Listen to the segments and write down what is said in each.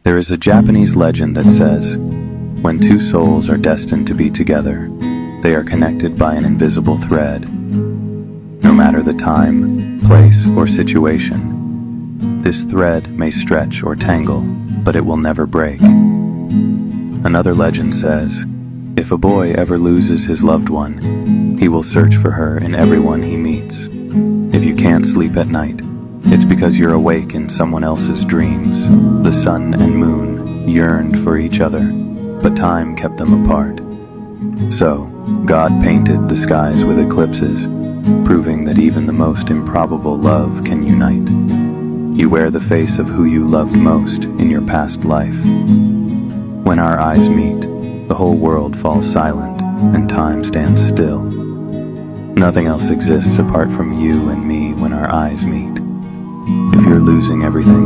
There is a Japanese legend that says, when two souls are destined to be together, they are connected by an invisible thread. No matter the time, place, or situation, this thread may stretch or tangle, but it will never break. Another legend says, if a boy ever loses his loved one, he will search for her in everyone he meets. If you can't sleep at night, it's because you're awake in someone else's dreams. The sun and moon yearned for each other, but time kept them apart. So, God painted the skies with eclipses, proving that even the most improbable love can unite. You wear the face of who you loved most in your past life. When our eyes meet, the whole world falls silent and time stands still. Nothing else exists apart from you and me when our eyes meet. If you're losing everything,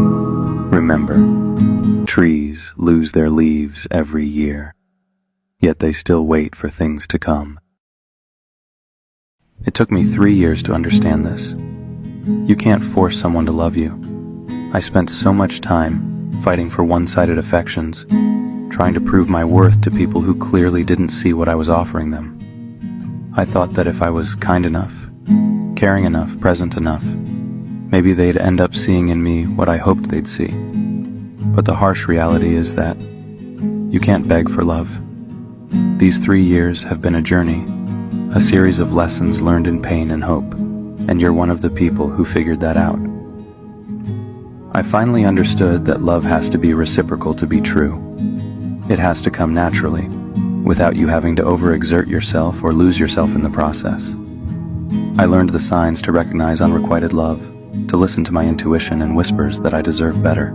remember, trees lose their leaves every year, yet they still wait for things to come. It took me 3 years to understand this. You can't force someone to love you. I spent so much time fighting for one-sided affections, trying to prove my worth to people who clearly didn't see what I was offering them. I thought that if I was kind enough, caring enough, present enough, maybe they'd end up seeing in me what I hoped they'd see. But the harsh reality is that you can't beg for love. These 3 years have been a journey, a series of lessons learned in pain and hope, and you're one of the people who figured that out. I finally understood that love has to be reciprocal to be true. It has to come naturally, without you having to overexert yourself or lose yourself in the process. I learned the signs to recognize unrequited love, to listen to my intuition and whispers that I deserve better.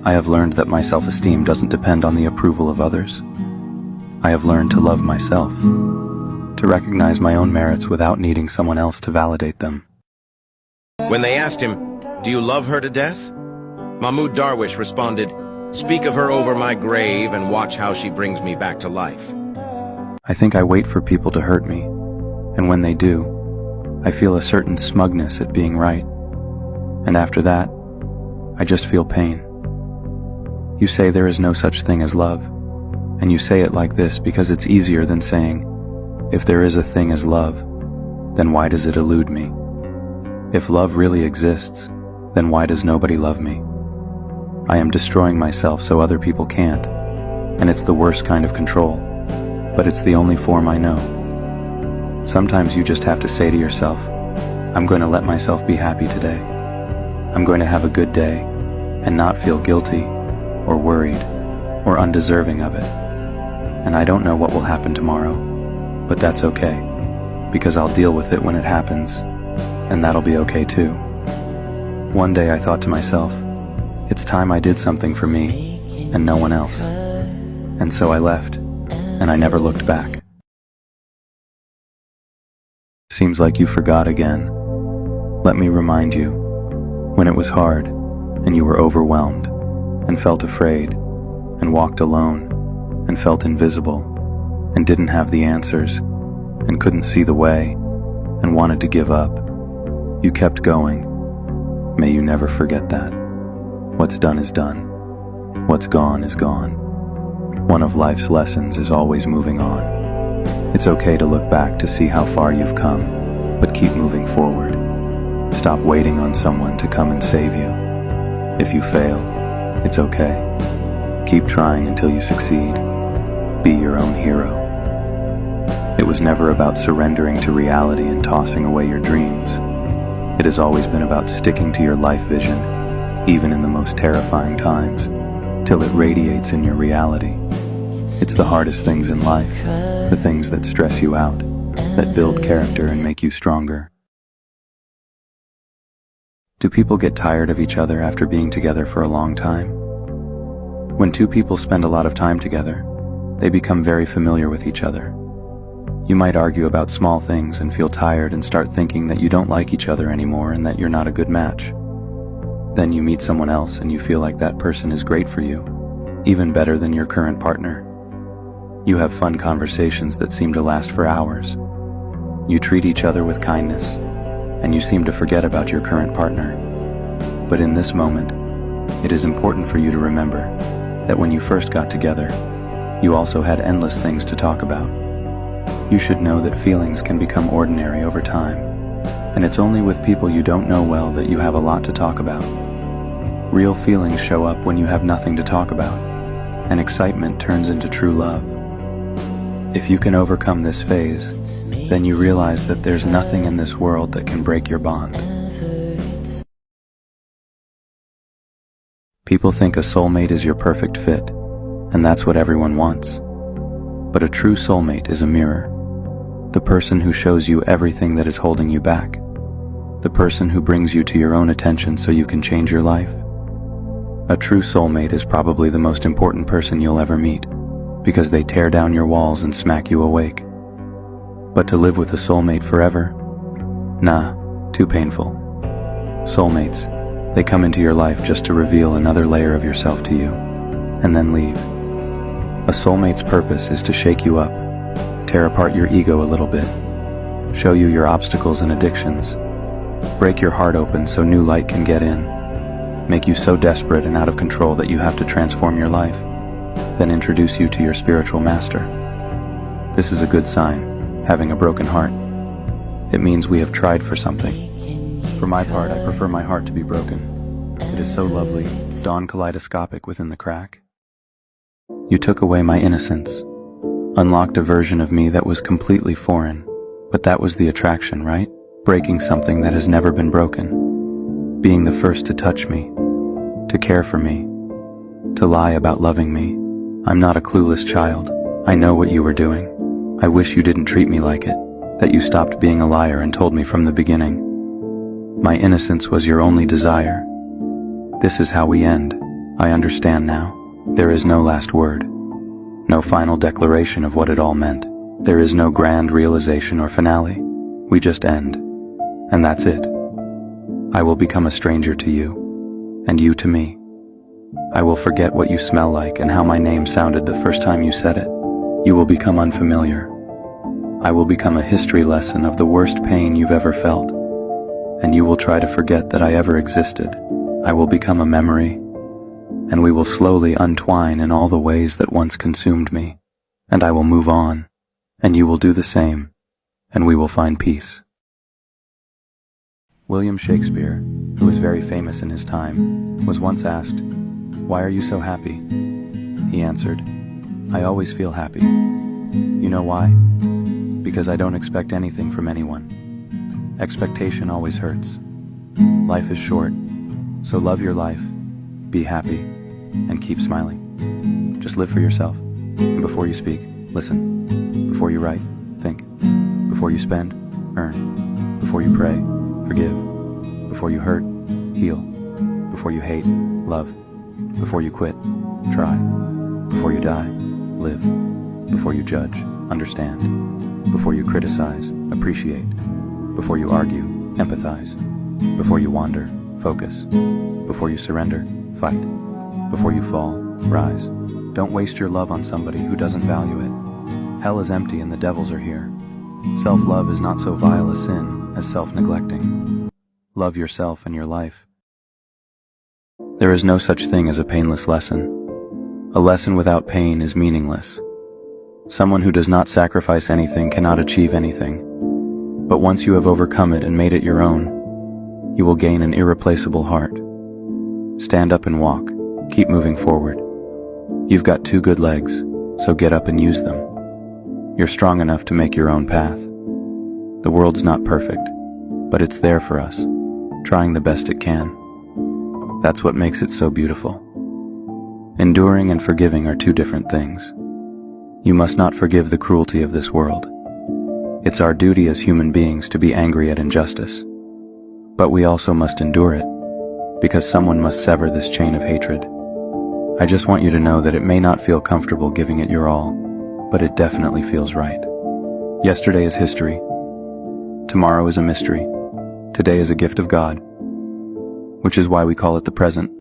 I have learned that my self-esteem doesn't depend on the approval of others. I have learned to love myself, to recognize my own merits without needing someone else to validate them. When they asked him, "Do you love her to death?" Mahmoud Darwish responded, "Speak of her over my grave and watch how she brings me back to life." I think I wait for people to hurt me, and when they do, I feel a certain smugness at being right. And after that, I just feel pain. You say there is no such thing as love, and you say it like this because it's easier than saying, if there is a thing as love, then why does it elude me? If love really exists, then why does nobody love me? I am destroying myself so other people can't, and it's the worst kind of control, but it's the only form I know. Sometimes you just have to say to yourself, I'm going to let myself be happy today. I'm going to have a good day and not feel guilty or worried or undeserving of it. And I don't know what will happen tomorrow, but that's okay, because I'll deal with it when it happens, and that'll be okay too. One day I thought to myself, it's time I did something for me and no one else. And so I left, and I never looked back. Seems like you forgot again. Let me remind you, when it was hard, and you were overwhelmed, and felt afraid, and walked alone, and felt invisible, and didn't have the answers, and couldn't see the way, and wanted to give up, you kept going. May you never forget that. What's done is done. What's gone is gone. One of life's lessons is always moving on. It's okay to look back to see how far you've come, but keep moving forward. Stop waiting on someone to come and save you. If you fail, it's okay. Keep trying until you succeed. Be your own hero. It was never about surrendering to reality and tossing away your dreams. It has always been about sticking to your life vision, even in the most terrifying times, till it radiates in your reality. It's the hardest things in life, the things that stress you out, that build character and make you stronger. Do people get tired of each other after being together for a long time? When two people spend a lot of time together, they become very familiar with each other. You might argue about small things and feel tired and start thinking that you don't like each other anymore and that you're not a good match. Then you meet someone else and you feel like that person is great for you, even better than your current partner. You have fun conversations that seem to last for hours. You treat each other with kindness, and you seem to forget about your current partner. But in this moment, It is important for you to remember that when you first got together, you also had endless things to talk about. You should know that feelings can become ordinary over time, and it's only with people you don't know well that you have a lot to talk about. Real feelings show up when you have nothing to talk about, and excitement turns into true love. If you can overcome this phase, then you realize that there's nothing in this world that can break your bond. People think a soulmate is your perfect fit, and that's what everyone wants. But a true soulmate is a mirror. The person who shows you everything that is holding you back. The person who brings you to your own attention so you can change your life. A true soulmate is probably the most important person you'll ever meet, because they tear down your walls and smack you awake. But to live with a soulmate forever? Nah, too painful. Soulmates, they come into your life just to reveal another layer of yourself to you, and then leave. A soulmate's purpose is to shake you up, tear apart your ego a little bit, show you your obstacles and addictions, break your heart open so new light can get in, make you so desperate and out of control that you have to transform your life, then introduce you to your spiritual master. This is a good sign, having a broken heart. It means we have tried for something. For my part, I prefer my heart to be broken. It is so lovely, dawn kaleidoscopic within the crack. You took away my innocence, unlocked a version of me that was completely foreign, but that was the attraction, right? Breaking something that has never been broken. Being the first to touch me, to care for me, to lie about loving me. I'm not a clueless child. I know what you were doing. I wish you didn't treat me like it, that you stopped being a liar and told me from the beginning. My innocence was your only desire. This is how we end. I understand now. There is no last word. No final declaration of what it all meant. There is no grand realization or finale. We just end. And that's it. I will become a stranger to you, and you to me. I will forget what you smell like and how my name sounded the first time you said it. You will become unfamiliar. I will become a history lesson of the worst pain you've ever felt, and you will try to forget that I ever existed. I will become a memory, and we will slowly untwine in all the ways that once consumed me, and I will move on, and you will do the same, and we will find peace. William Shakespeare, who was very famous in his time, was once asked, "Why are you so happy?" He answered, "I always feel happy. You know why? Because I don't expect anything from anyone. Expectation always hurts. Life is short, so love your life, be happy, and keep smiling. Just live for yourself, and before you speak, listen. Before you write, think. Before you spend, earn. Before you pray, forgive. Before you hurt, heal. Before you hate, love. Before you quit, try. Before you die, live. Before you judge, understand. Before you criticize, appreciate. Before you argue, empathize. Before you wander, focus. Before you surrender, fight. Before you fall, rise. Don't waste your love on somebody who doesn't value it. Hell is empty and the devils are here. Self-love is not so vile a sin as self-neglecting. Love yourself and your life. There is no such thing as a painless lesson. A lesson without pain is meaningless. Someone who does not sacrifice anything cannot achieve anything. But once you have overcome it and made it your own, you will gain an irreplaceable heart. Stand up and walk. Keep moving forward. You've got 2 good legs, so get up and use them. You're strong enough to make your own path. The world's not perfect, but it's there for us, trying the best it can. That's what makes it so beautiful. Enduring and forgiving are 2 different things. You must not forgive the cruelty of this world. It's our duty as human beings to be angry at injustice. But we also must endure it, because someone must sever this chain of hatred. I just want you to know that it may not feel comfortable giving it your all, but it definitely feels right. Yesterday is history. Tomorrow is a mystery. Today is a gift of God, which is why we call it the present.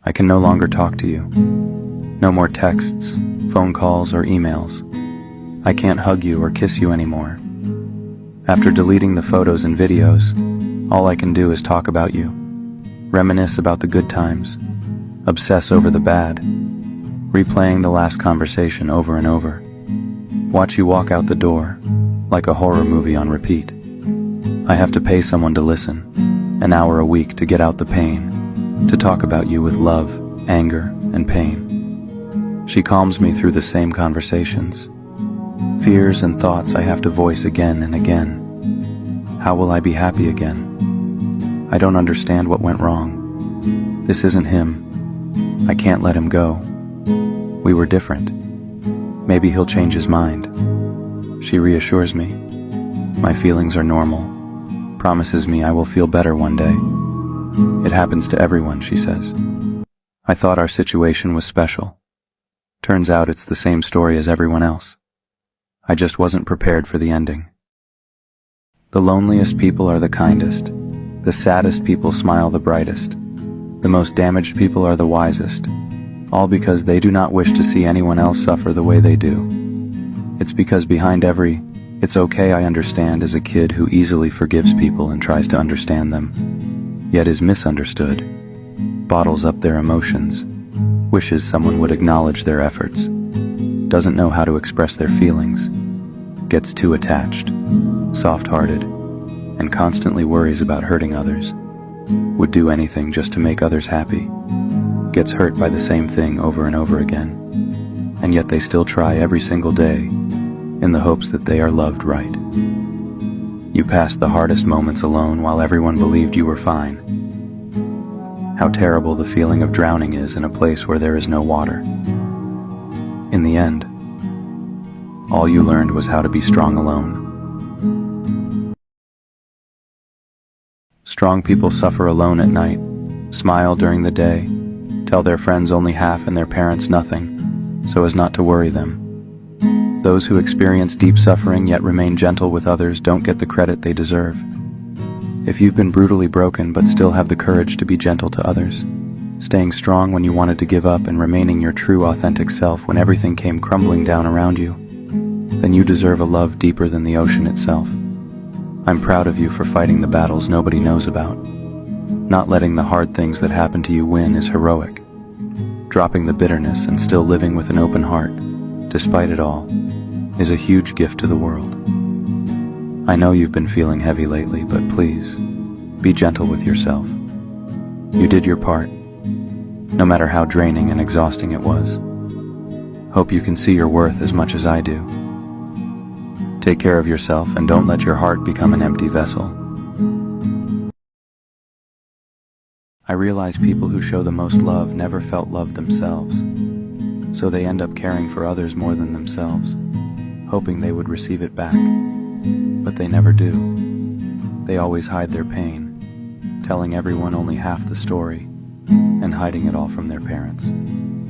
I can no longer talk to you. No more texts, phone calls, or emails. I can't hug you or kiss you anymore. After deleting the photos and videos, all I can do is talk about you. reminisce about the good times, obsess over the bad, replaying the last conversation over and over. Watch you walk out the door, like a horror movie on repeat. I have to pay someone to listen, an hour a week to get out the pain, to talk about you with love, anger, and pain. She calms me through the same conversations. Fears and thoughts I have to voice again and again. How will I be happy again? I don't understand what went wrong. This isn't him. I can't let him go. We were different. Maybe he'll change his mind. She reassures me. My feelings are normal. Promises me I will feel better one day. It happens to everyone, she says. I thought our situation was special. Turns out it's the same story as everyone else. I just wasn't prepared for the ending. The loneliest people are the kindest. The saddest people smile the brightest. The most damaged people are the wisest. All because they do not wish to see anyone else suffer the way they do. It's because behind every "it's okay, I understand" is a kid who easily forgives people and tries to understand them, yet is misunderstood, bottles up their emotions, wishes someone would acknowledge their efforts, doesn't know how to express their feelings, gets too attached, soft-hearted, and constantly worries about hurting others, would do anything just to make others happy, gets hurt by the same thing over and over again, and yet they still try every single day in the hopes that they are loved right. You passed the hardest moments alone while everyone believed you were fine. How terrible the feeling of drowning is in a place where there is no water. In the end, all you learned was how to be strong alone. Strong people suffer alone at night, smile during the day, tell their friends only half and their parents nothing, so as not to worry them. Those who experience deep suffering yet remain gentle with others don't get the credit they deserve. If you've been brutally broken but still have the courage to be gentle to others, staying strong when you wanted to give up and remaining your true authentic self when everything came crumbling down around you, then you deserve a love deeper than the ocean itself. I'm proud of you for fighting the battles nobody knows about. Not letting the hard things that happen to you win is heroic. Dropping the bitterness and still living with an open heart, despite it all, is a huge gift to the world. I know you've been feeling heavy lately, but please, be gentle with yourself. You did your part, no matter how draining and exhausting it was. Hope you can see your worth as much as I do. Take care of yourself and don't let your heart become an empty vessel. I realize people who show the most love never felt love themselves, so they end up caring for others more than themselves, hoping they would receive it back. But they never do. They always hide their pain, telling everyone only half the story, and hiding it all from their parents,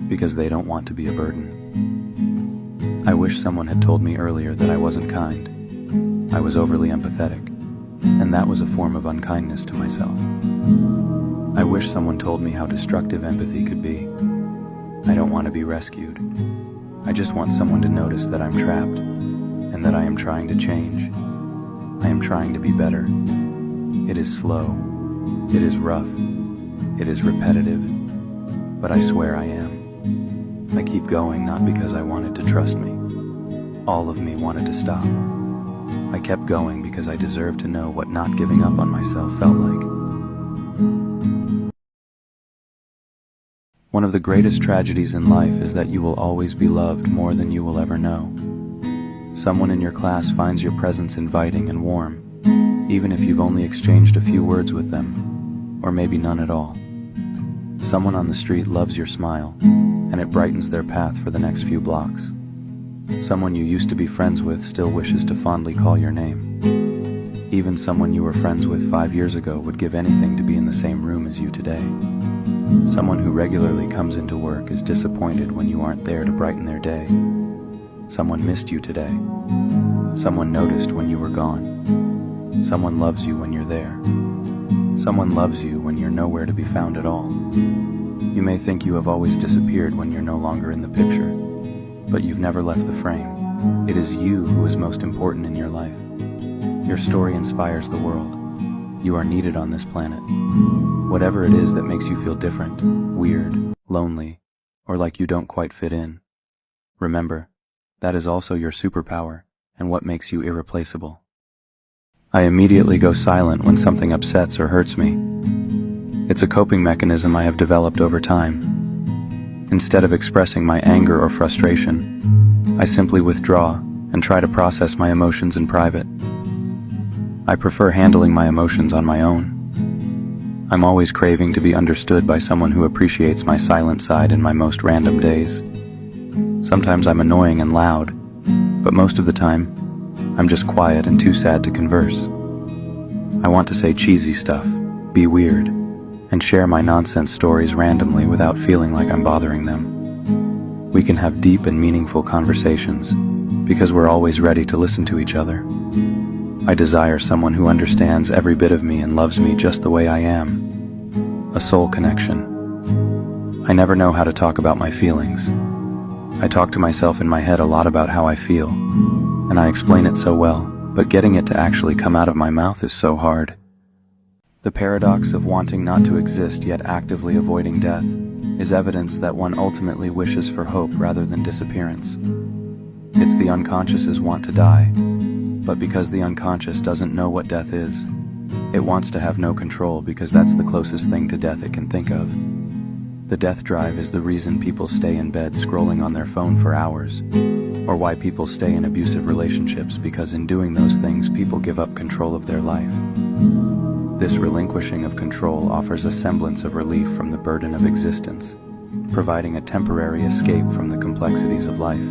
because they don't want to be a burden. I wish someone had told me earlier that I wasn't kind. I was overly empathetic, and that was a form of unkindness to myself. I wish someone told me how destructive empathy could be. I don't want to be rescued. I just want someone to notice that I'm trapped, and that I am trying to change. I am trying to be better. It is slow. It is rough. It is repetitive. But I swear I am. I keep going not because I wanted to trust me. All of me wanted to stop. I kept going because I deserved to know what not giving up on myself felt like. One of the greatest tragedies in life is that you will always be loved more than you will ever know. Someone in your class finds your presence inviting and warm, even if you've only exchanged a few words with them, or maybe none at all. Someone on the street loves your smile, and it brightens their path for the next few blocks. Someone you used to be friends with still wishes to fondly call your name. Even someone you were friends with 5 years ago would give anything to be in the same room as you today. Someone who regularly comes into work is disappointed when you aren't there to brighten their day. Someone missed you today. Someone noticed when you were gone. Someone loves you when you're there. Someone loves you when you're nowhere to be found at all. You may think you have always disappeared when you're no longer in the picture, but you've never left the frame. It is you who is most important in your life. Your story inspires the world. You are needed on this planet. Whatever it is that makes you feel different, weird, lonely, or like you don't quite fit in. Remember, that is also your superpower and what makes you irreplaceable. I immediately go silent when something upsets or hurts me. It's a coping mechanism I have developed over time. Instead of expressing my anger or frustration, I simply withdraw and try to process my emotions in private. I prefer handling my emotions on my own. I'm always craving to be understood by someone who appreciates my silent side in my most random days. Sometimes I'm annoying and loud, but most of the time, I'm just quiet and too sad to converse. I want to say cheesy stuff, be weird, and share my nonsense stories randomly without feeling like I'm bothering them. We can have deep and meaningful conversations because we're always ready to listen to each other. I desire someone who understands every bit of me and loves me just the way I am. A soul connection. I never know how to talk about my feelings. I talk to myself in my head a lot about how I feel, and I explain it so well, but getting it to actually come out of my mouth is so hard. The paradox of wanting not to exist yet actively avoiding death is evidence that one ultimately wishes for hope rather than disappearance. It's the unconscious's want to die, but because the unconscious doesn't know what death is, it wants to have no control because that's the closest thing to death it can think of. The death drive is the reason people stay in bed scrolling on their phone for hours, or why people stay in abusive relationships, because in doing those things people give up control of their life. This relinquishing of control offers a semblance of relief from the burden of existence, providing a temporary escape from the complexities of life.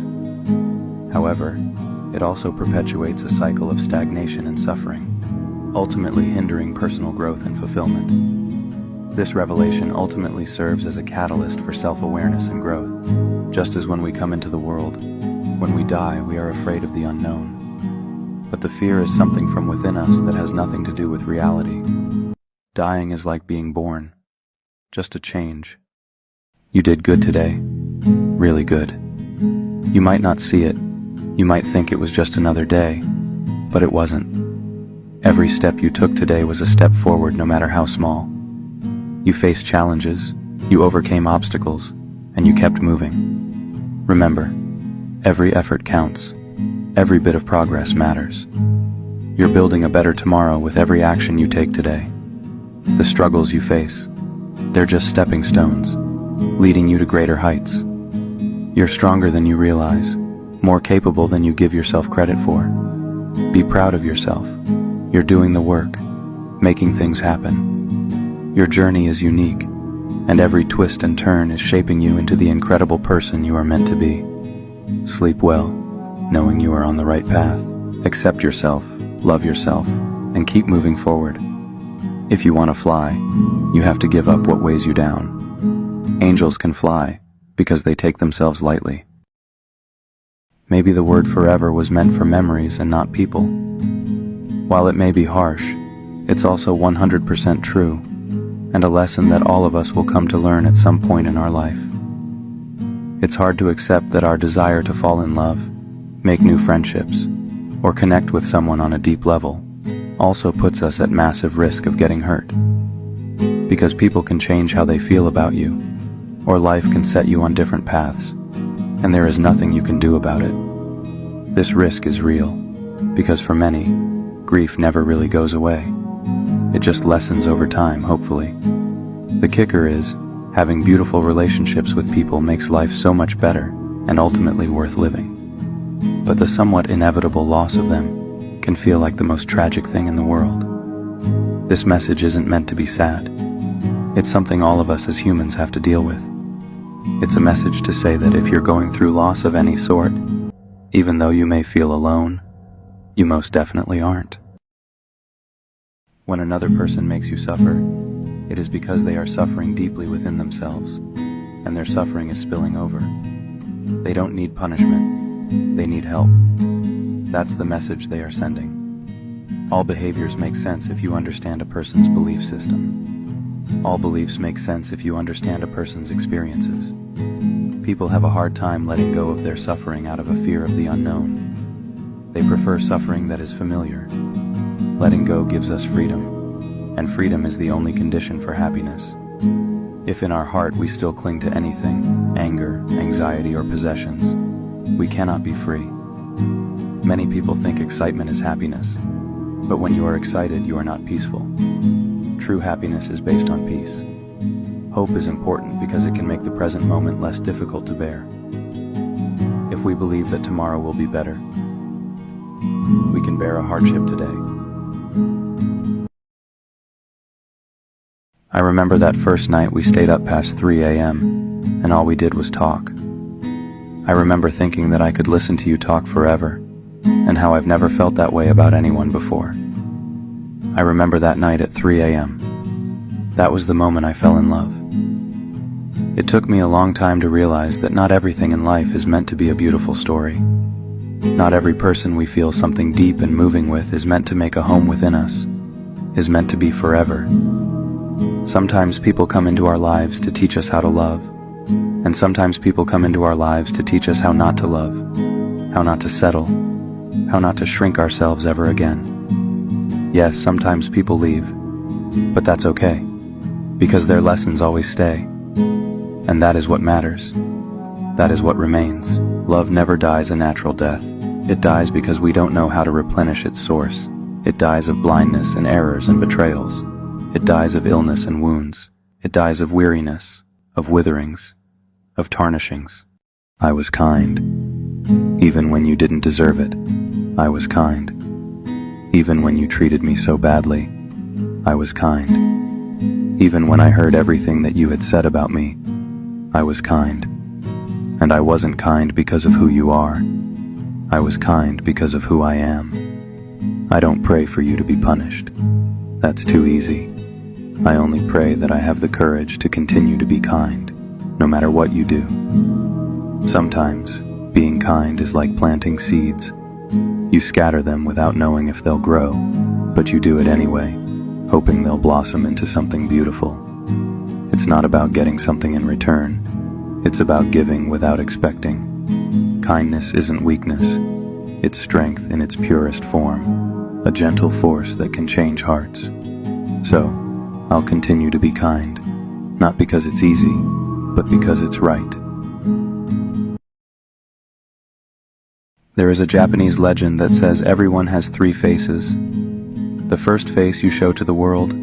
However, it also perpetuates a cycle of stagnation and suffering, ultimately hindering personal growth and fulfillment. This revelation ultimately serves as a catalyst for self-awareness and growth. Just as when we come into the world, when we die, we are afraid of the unknown. But the fear is something from within us that has nothing to do with reality. Dying is like being born, just a change. You did good today, really good. You might not see it. You might think it was just another day, but it wasn't. Every step you took today was a step forward, no matter how small. You faced challenges, you overcame obstacles, and you kept moving. Remember, every effort counts. Every bit of progress matters. You're building a better tomorrow with every action you take today. The struggles you face, they're just stepping stones, leading you to greater heights. You're stronger than you realize, more capable than you give yourself credit for. Be proud of yourself. You're doing the work, making things happen. Your journey is unique, and every twist and turn is shaping you into the incredible person you are meant to be. Sleep well, knowing you are on the right path. Accept yourself, love yourself, and keep moving forward. If you want to fly, you have to give up what weighs you down. Angels can fly because they take themselves lightly. Maybe the word forever was meant for memories and not people. While it may be harsh, it's also 100% true, and a lesson that all of us will come to learn at some point in our life. It's hard to accept that our desire to fall in love, make new friendships, or connect with someone on a deep level also puts us at massive risk of getting hurt. Because people can change how they feel about you, or life can set you on different paths, and there is nothing you can do about it. This risk is real, because for many, grief never really goes away. It just lessens over time, hopefully. The kicker is, having beautiful relationships with people makes life so much better and ultimately worth living. But the somewhat inevitable loss of them can feel like the most tragic thing in the world. This message isn't meant to be sad. It's something all of us as humans have to deal with. It's a message to say that if you're going through loss of any sort, even though you may feel alone, you most definitely aren't. When another person makes you suffer, it is because they are suffering deeply within themselves, and their suffering is spilling over. They don't need punishment, they need help. That's the message they are sending. All behaviors make sense if you understand a person's belief system. All beliefs make sense if you understand a person's experiences. People have a hard time letting go of their suffering out of a fear of the unknown. They prefer suffering that is familiar. Letting go gives us freedom. and freedom is the only condition for happiness. If in our heart we still cling to anything, anger, anxiety, or possessions, we cannot be free. Many people think excitement is happiness, but when you are excited, you are not peaceful. True happiness is based on peace. Hope is important because it can make the present moment less difficult to bear. If we believe that tomorrow will be better, we can bear a hardship today. I remember that first night we stayed up past 3 a.m. and all we did was talk. I remember thinking that I could listen to you talk forever, and how I've never felt that way about anyone before. I remember that night at 3 a.m. That was the moment I fell in love. It took me a long time to realize that not everything in life is meant to be a beautiful story. Not every person we feel something deep and moving with is meant to make a home within us, is meant to be forever. Sometimes people come into our lives to teach us how to love, and sometimes people come into our lives to teach us how not to love, how not to settle, how not to shrink ourselves ever again. Yes, sometimes people leave, but that's okay, because their lessons always stay. And that is what matters. That is what remains. Love never dies a natural death. It dies because we don't know how to replenish its source. It dies of blindness and errors and betrayals. It dies of illness and wounds. It dies of weariness, of witherings, of tarnishings. I was kind. Even when you didn't deserve it, I was kind. Even when you treated me so badly, I was kind. Even when I heard everything that you had said about me, I was kind. And I wasn't kind because of who you are. I was kind because of who I am. I don't pray for you to be punished. That's too easy. I only pray that I have the courage to continue to be kind, no matter what you do. Sometimes, being kind is like planting seeds. You scatter them without knowing if they'll grow, but you do it anyway, hoping they'll blossom into something beautiful. It's not about getting something in return. It's about giving without expecting. Kindness isn't weakness. It's strength in its purest form, a gentle force that can change hearts. So, I'll continue to be kind, not because it's easy, but because it's right. There is a Japanese legend that says everyone has 3 faces. The first face you show to the world,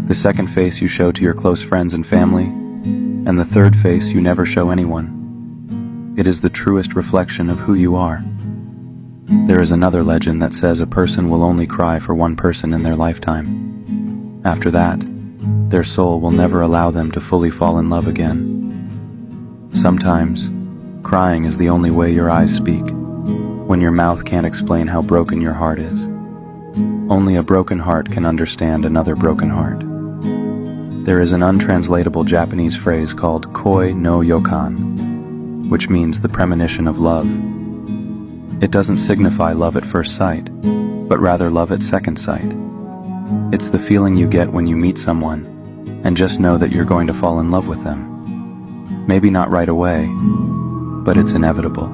the second face you show to your close friends and family, and the third face you never show anyone. It is the truest reflection of who you are. There is another legend that says a person will only cry for one person in their lifetime. After that, their soul will never allow them to fully fall in love again. Sometimes, crying is the only way your eyes speak, when your mouth can't explain how broken your heart is. Only a broken heart can understand another broken heart. There is an untranslatable Japanese phrase called koi no yokan, which means the premonition of love. It doesn't signify love at first sight, but rather love at second sight. It's the feeling you get when you meet someone and just know that you're going to fall in love with them. Maybe not right away, but it's inevitable.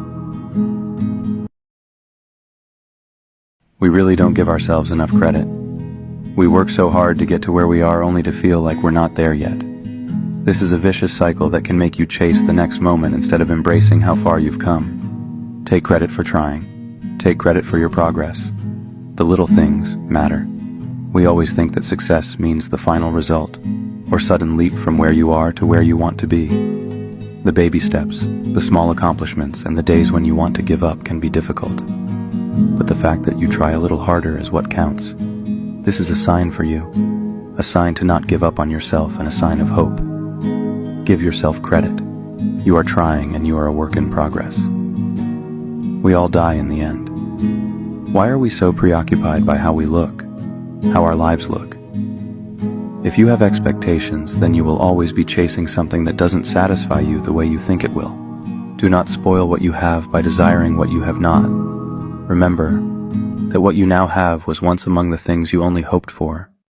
We really don't give ourselves enough credit. We work so hard to get to where we are only to feel like we're not there yet. This is a vicious cycle that can make you chase the next moment instead of embracing how far you've come. Take credit for trying. Take credit for your progress. The little things matter. We always think that success means the final result, or sudden leap from where you are to where you want to be. The baby steps, the small accomplishments, and the days when you want to give up can be difficult. But the fact that you try a little harder is what counts. This is a sign for you, a sign to not give up on yourself and a sign of hope. Give yourself credit. You are trying and you are a work in progress. We all die in the end. Why are we so preoccupied by how we look, how our lives look? If you have expectations, then you will always be chasing something that doesn't satisfy you the way you think it will. Do not spoil what you have by desiring what you have not. Remember that what you now have was once among the things you only hoped for.